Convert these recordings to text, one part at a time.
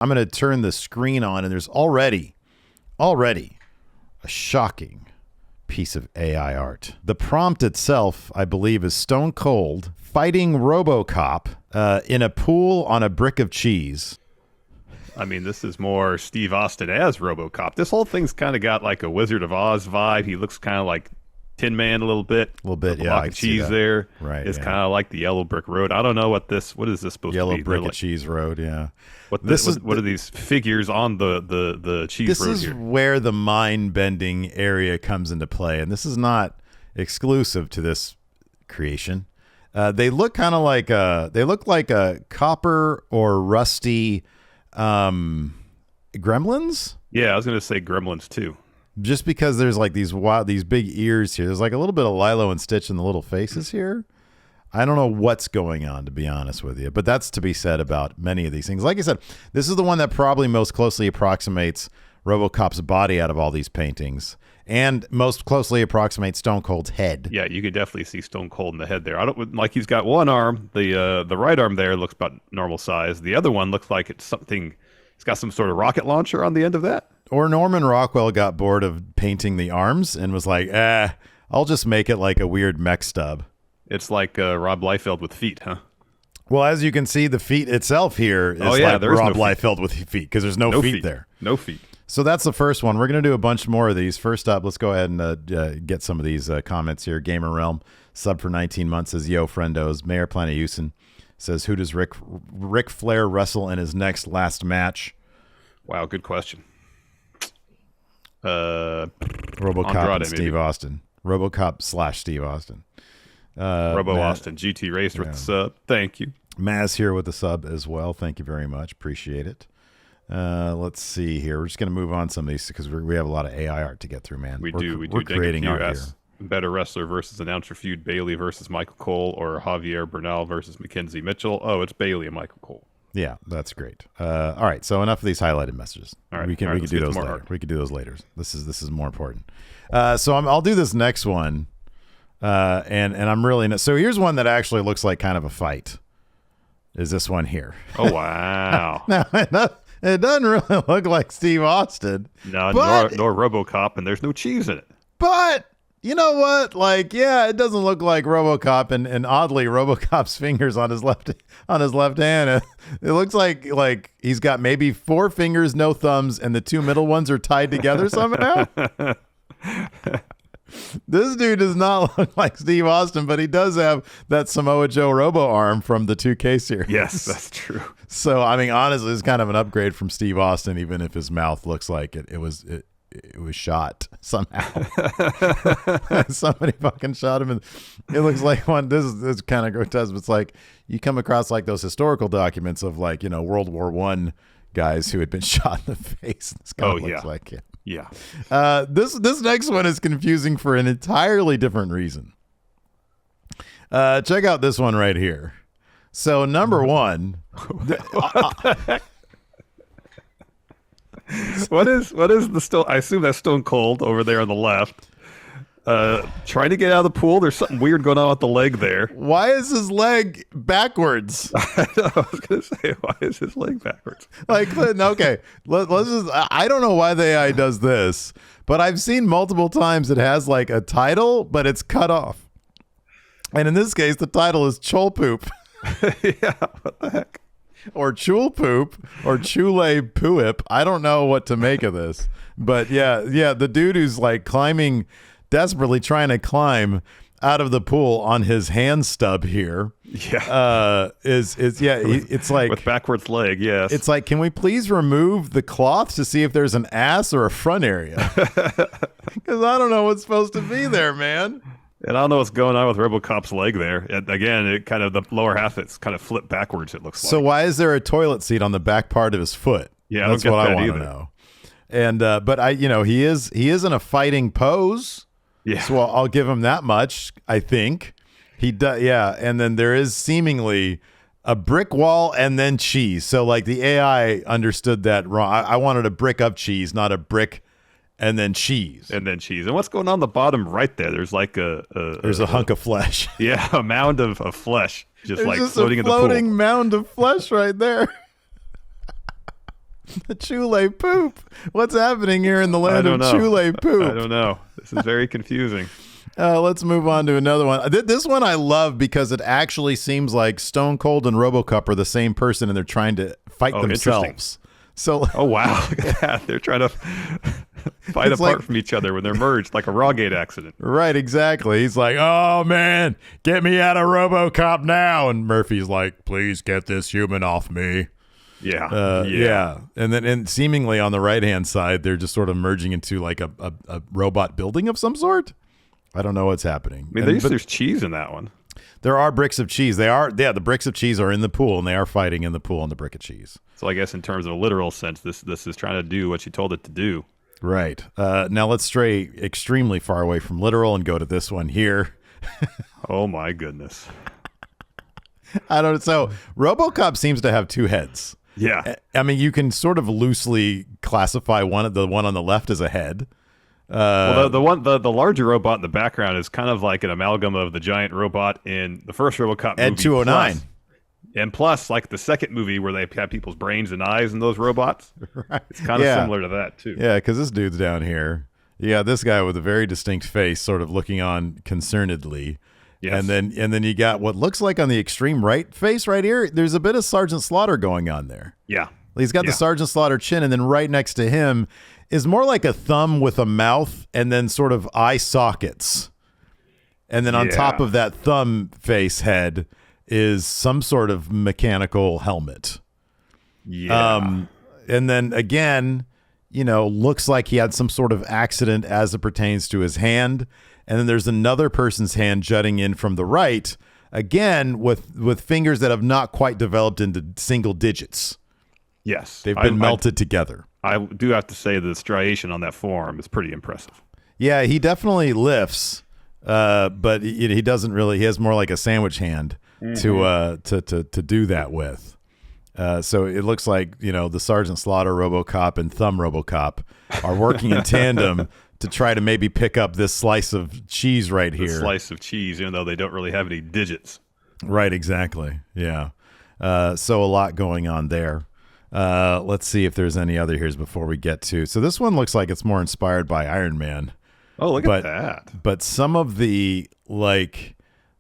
I'm going to turn the screen on, and there's already a shocking piece of AI art. The prompt itself, I believe, is Stone Cold fighting RoboCop in a pool on a brick of cheese. I mean, this is more Steve Austin as RoboCop. This whole thing's kind of got like a Wizard of Oz vibe. He looks kind of like Tin Man a little bit. A little bit, yeah. Block of cheese there. Right. It's kind of like the Yellow Brick Road. I don't know what is this supposed Yellow to be? Brick of Cheese Road, yeah. What are these figures on the cheese road here? This is where the mind-bending area comes into play, and this is not exclusive to this creation. They look kind of like a copper or rusty gremlins. Yeah, I was gonna say gremlins too. Just because there's like these big ears here. There's like a little bit of Lilo and Stitch in the little faces here. I don't know what's going on, to be honest with you, but that's to be said about many of these things. Like I said, this is the one that probably most closely approximates RoboCop's body out of all these paintings, and most closely approximates Stone Cold's head. Yeah, you can definitely see Stone Cold in the head there. I don't like he's got one arm. The right arm there looks about normal size. The other one looks like it's something. It's got some sort of rocket launcher on the end of that. Or Norman Rockwell got bored of painting the arms and was like, I'll just make it like a weird mech stub. It's like Rob Liefeld with feet, huh? Well, as you can see, the feet itself here is like Rob Liefeld with feet because there's no feet there. No feet. So that's the first one. We're going to do a bunch more of these. First up, let's go ahead and get some of these comments here. Gamer Realm, sub for 19 months, says, Yo, friendos. Mayor Planet Houston says, who does Ric Flair wrestle in his last match? Wow, good question. RoboCop and Steve Austin. RoboCop / Steve Austin. Austin. GT Racer with the sub. Thank you. Maz here with the sub as well. Thank you very much. Appreciate it. Let's see here. We're just going to move on some of these because we have a lot of AI art to get through, man. We do. We're creating art here. Better wrestler versus announcer feud, Bailey versus Michael Cole, or Javier Bernal versus Mackenzie Mitchell. Oh, it's Bailey and Michael Cole. Yeah, that's great. All right, so enough of these highlighted messages. All right, we can do those later. Art. We can do those later. This is more important. So I'll do this next one, and I'm really so here's one that actually looks like kind of a fight. Is this one here? Oh wow! Now it doesn't really look like Steve Austin. No, nor RoboCop, and there's no cheese in it. But you know what? Like, yeah, it doesn't look like RoboCop, and oddly, RoboCop's fingers on his left hand. It looks like he's got maybe 4 fingers, no thumbs, and the 2 middle ones are tied together somehow. This dude does not look like Steve Austin, but he does have that Samoa Joe Robo arm from the 2K series. Yes, that's true. So, I mean, honestly, it's kind of an upgrade from Steve Austin, even if his mouth looks like it was shot somehow. Somebody fucking shot him, and it looks like one. This is kind of grotesque. But it's like you come across like those historical documents of like World War I guys who had been shot in the face. This kind of looks like him. Yeah. This next one is confusing for an entirely different reason. Check out this one right here. So number one. What is the Stone? I assume that's Stone Cold over there on the left. Trying to get out of the pool. There's something weird going on with the leg there. Why is his leg backwards? I was gonna say, why is his leg backwards? Like, okay, let's just. I don't know why the AI does this, but I've seen multiple times it has like a title, but it's cut off. And in this case, the title is Chol Poop. Yeah, what the heck? Or Chul Poop, or Chule Pooip. I don't know what to make of this. But yeah, the dude who's like desperately trying to climb out of the pool on his hand stub here. Yeah. It's like with backwards leg, yes. It's like, can we please remove the cloth to see if there's an ass or a front area? Because I don't know what's supposed to be there, man. And I don't know what's going on with RoboCop's leg there. And again, it kind of the lower half, it's kind of flipped backwards, it looks like. So why is there a toilet seat on the back part of his foot? Yeah, that's what I want to know. And but he is in a fighting pose. Yeah. So I'll give him that much, I think. He does, yeah. And then there is seemingly a brick wall and then cheese. So like the AI understood that wrong. I wanted a brick of cheese, not a brick and then cheese. And what's going on the bottom right there? There's like there's a hunk of flesh. Yeah, a mound of flesh just there's like just floating a in the pool. Floating mound of flesh right there. The Chule poop. What's happening here in the land of Chule poop? I don't know. This is very confusing. Let's move on to another one. This one I love because it actually seems like Stone Cold and RoboCop are the same person, and they're trying to fight themselves. So, oh wow, look at that! They're trying to fight apart from each other when they're merged, like a Rawgate accident. Right, exactly. He's like, "Oh man, get me out of RoboCop now!" And Murphy's like, "Please get this human off me." Yeah. And then, seemingly on the right hand side, they're just sort of merging into like a robot building of some sort. I don't know what's happening. I mean, there's cheese in that one. There are bricks of cheese. The bricks of cheese are in the pool, and they are fighting in the pool on the brick of cheese. So I guess in terms of a literal sense, this is trying to do what you told it to do. Right. Now let's stray extremely far away from literal and go to this one here. Oh my goodness. So RoboCop seems to have two heads. Yeah. I mean, you can sort of loosely classify the one on the left as a head. Well, the larger robot in the background is kind of like an amalgam of the giant robot in the first RoboCop movie. Ed 209. Plus, like the second movie where they have people's brains and eyes in those robots. Right. It's kind of similar to that, too. Yeah, because this dude's down here. Yeah, this guy with a very distinct face sort of looking on concernedly. Yes. And then you got what looks like on the extreme right face right here, there's a bit of Sergeant Slaughter going on there. Yeah. He's got the Sergeant Slaughter chin, and then right next to him is more like a thumb with a mouth and then sort of eye sockets. And then on top of that thumb face head is some sort of mechanical helmet. Yeah. And then again, looks like he had some sort of accident as it pertains to his hand. And then there's another person's hand jutting in from the right, again, with fingers that have not quite developed into single digits. Yes. They've been melted together. I do have to say the striation on that forearm is pretty impressive. Yeah, he definitely lifts, but he doesn't really. He has more like a sandwich hand to do that with. So it looks like the Sergeant Slaughter RoboCop and Thumb RoboCop are working in tandem to try to maybe pick up this slice of cheese right here. Slice of cheese, even though they don't really have any digits. Right, exactly. Yeah. So a lot going on there. Let's see if there's any other here before we get to. So this one looks like it's more inspired by Iron Man. Oh, look at that. But some of the,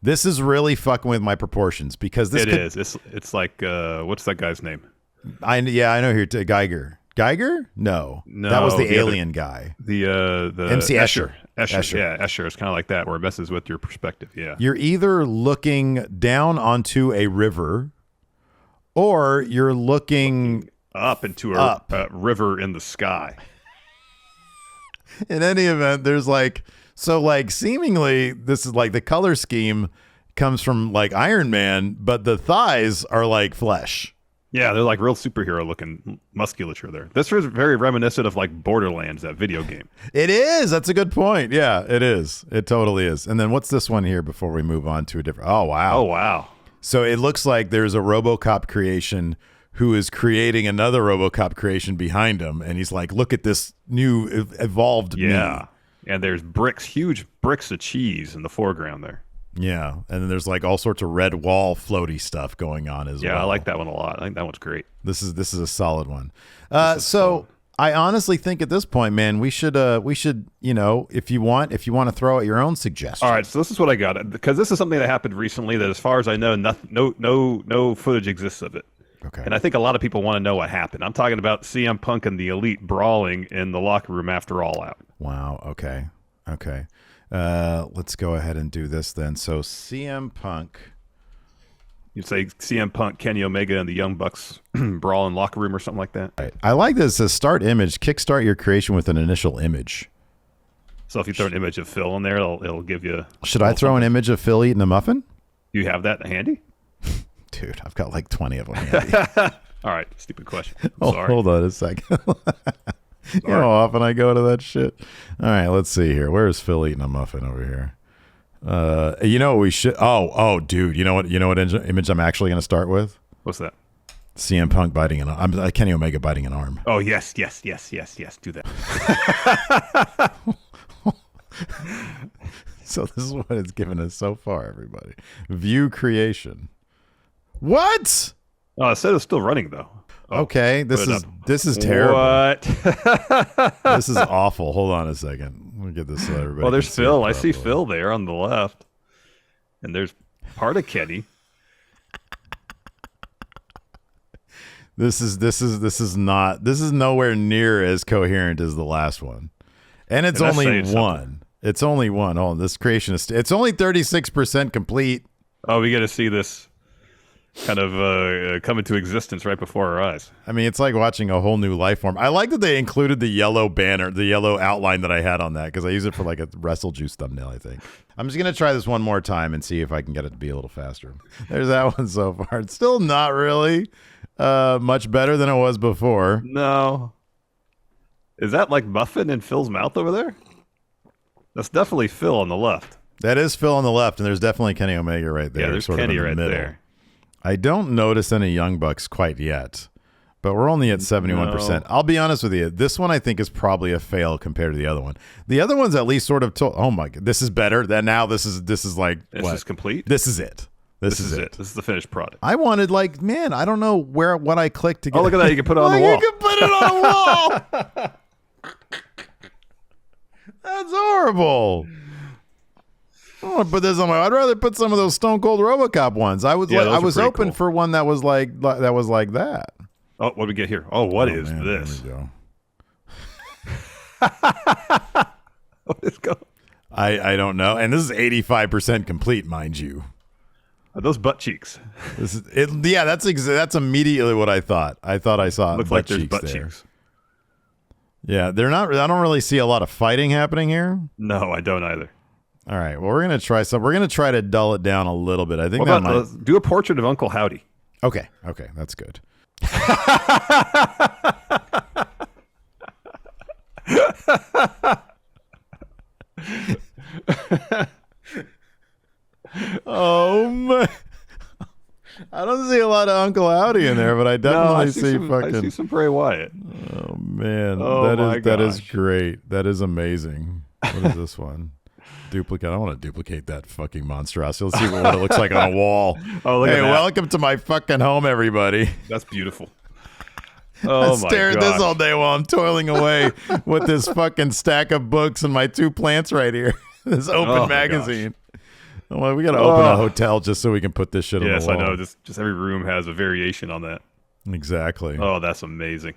this is really fucking with my proportions because this is. It's like, what's that guy's name? I know here, Geiger. Geiger? No, that was the alien guy. The MC Escher. Escher. Yeah, Escher is kind of like that, where it messes with your perspective. Yeah, you're either looking down onto a river, or you're looking up into a river in the sky. In any event, there's seemingly this is like the color scheme comes from like Iron Man, but the thighs are like flesh. Yeah, they're like real superhero looking musculature there. This is very reminiscent of like Borderlands, that video game. It is. That's a good point. Yeah, it is. It totally is. And then what's this one here before we move on to a different? Oh, wow. Oh, wow. So it looks like there's a RoboCop creation who is creating another RoboCop creation behind him. And he's like, look at this new evolved me. And there's huge bricks of cheese in the foreground there. Yeah, and then there's like all sorts of red wall floaty stuff going on as well. Yeah, I like that one a lot. I think that one's great. This is a solid one. So I honestly think at this point, man, we should if you want to throw out your own suggestions. All right, so this is what I got, because this is something that happened recently that, as far as I know, no footage exists of it. Okay. And I think a lot of people want to know what happened. I'm talking about CM Punk and the Elite brawling in the locker room after All Out. Wow. Okay. Let's go ahead and do this then. So CM Punk. You'd say CM Punk, Kenny Omega, and the Young Bucks brawl in locker room or something like that. Right. I like this. It says start image. Kickstart your creation with an initial image. So if you throw an image of Phil in there, it'll give you. Should I throw an image of Phil eating a muffin? You have that handy? Dude, I've got like 20 of them handy. All right, stupid question. Sorry. Hold on a second. You know how often I go to that shit. All right, let's see here. Where is Phil eating a muffin over here? You know what we should? Oh, dude. You know what image I'm actually going to start with? What's that? CM Punk biting an arm. Kenny Omega biting an arm. Oh yes. Do that. So this is what it's given us so far, everybody. View creation. What? Oh, it said it's still running though. Oh, Okay, put it up. this is terrible. What? This is awful. Hold on a second. Let me get this so everybody. Well, there's can see it Phil. I see properly. Phil there on the left, and there's part of Kenny. This is nowhere near as coherent as the last one, and it's And that's only saying one. something. It's only one. Oh, this creation is. It's only 36% complete. Oh, we get to see this kind of come into existence right before our eyes. I mean, it's like watching a whole new life form. I like that they included the yellow banner, the yellow outline that I had on that because I use it for like a Wrestle Juice thumbnail, I think. I'm just going to try this one more time and see if I can get it to be a little faster. There's that one so far. It's still not really much better than it was before. No. Is that like Muffin in Phil's mouth over there? That's definitely Phil on the left. That is Phil on the left, and there's definitely Kenny Omega right there. Yeah, there's sort Kenny of in the right middle. there. I don't notice any Young Bucks quite yet, but we're only at 71%. No. I'll be honest with you. This one I think is probably a fail compared to the other one. The other one's at least sort of oh my god, this is better. That now this is like This what? is complete. This is it. This is it. This is the finished product. I wanted like, man, I don't know what I clicked to get. Oh, look at that. You can put it on the Look, wall. You can put it on a wall. That's horrible. I don't want to put this on my. I'd rather put some of those Stone Cold RoboCop ones. I was Yeah, like, those I are was pretty open cool. for one that was like that. Oh, what do we get here? Oh, what is Man, this? there we go. What is going? I don't know. And this is 85% complete, mind you. Are those butt cheeks? This is it. Yeah, that's immediately what I thought. I thought I saw Looks butt like there's cheeks butt there. cheeks. Yeah, they're not. I don't really see a lot of fighting happening here. No, I don't either. All right. Well, we're gonna try some. We're gonna try to dull it down a little bit. I think What that about might. do a portrait of Uncle Howdy? Okay. Okay, that's good. Oh man. I don't see a lot of Uncle Howdy in there, but I definitely I see some, fucking. I see some Bray Wyatt. Oh man, Oh, that is gosh. great. That is amazing. What is this one? Duplicate. I want to duplicate that fucking monstrosity. Let's see what it looks like on a wall. Oh, look Hey, at that. welcome to my fucking home, everybody. That's beautiful. I Oh my stare at this gosh. all day while I'm toiling away with this fucking stack of books and my two plants right here. This open Oh, my magazine. Well, we got to open a hotel just so we can put this shit on Yes, the I wall. know. Just every room has a variation on that. Exactly. Oh, that's amazing.